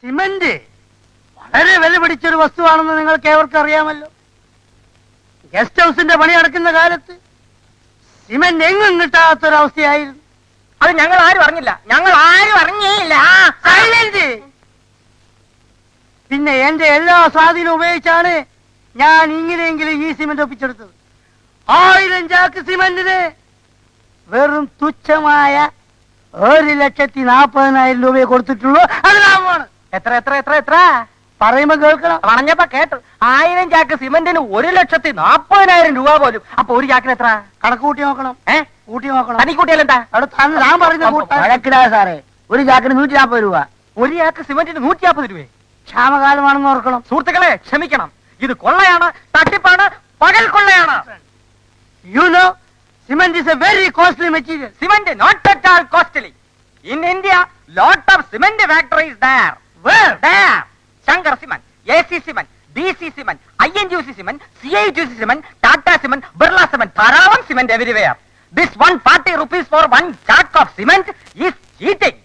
Cement വളരെ വില പിടിച്ചൊരു വസ്തുവാണെന്ന് നിങ്ങൾക്ക് ഏവർക്കും അറിയാമല്ലോ. ഗസ്റ്റ് ഹൗസിന്റെ പണി നടക്കുന്ന കാലത്ത് സിമന്റ് എങ്ങും കിട്ടാത്തൊരവസ്ഥയായിരുന്നു. അത് ഞങ്ങൾ ആരും അറിഞ്ഞില്ല, ഞങ്ങൾ ആരും അറിഞ്ഞേയില്ല. സൈലന്റ്. പിന്നെ എന്റെ എല്ലാ സ്വാധീനവും ഉപയോഗിച്ചാണ് ഞാൻ ഇങ്ങനെയെങ്കിലും ഈ സിമന്റ് ഒപ്പിച്ചെടുത്തത്. 1000 ചാക്ക് സിമന്റിന് വെറും തുച്ഛമായ 1,40,000 രൂപയെ കൊടുത്തിട്ടുള്ളൂ. അത് ലാഭമാണ്. എത്ര എത്ര എത്ര എത്ര പറയുമ്പോ കേൾക്കണം. പറഞ്ഞപ്പോ കേട്ടു. 1000 ചാക്ക് സിമന്റിന് 1,40,000 രൂപ പോലും. അപ്പൊ ഒരു ചാക്കിന് എത്ര? കണക്ക് കൂട്ടി നോക്കണം. കൂട്ടി നോക്കണം. തനി കൂട്ടിയാലെന്താ? അവിടെ ഞാൻ പറഞ്ഞിടാ സാറേ, ഒരു ചാക്കിന് 140 രൂപ. ഒരു ചാക്ക് സിമന്റിന് 150 രൂപ. ക്ഷാമകാലമാണെന്ന് ഓർക്കണം. സുഹൃത്തുക്കളെ ക്ഷമിക്കണം, ഇത് കൊള്ളയാണ്, തട്ടിപ്പാണ്, പകൽ കൊള്ളയാണ്. You know, cement is a very costly material. Cement not at all costly. In India, lot of cement factories there. Where? There. Shankar Cement, AC Cement, BC Cement, INGC Cement, CIGC Cement, Tata Cement, Birla Cement, Tharavan Cement everywhere. This 140 rupees for one chunk of cement is cheating.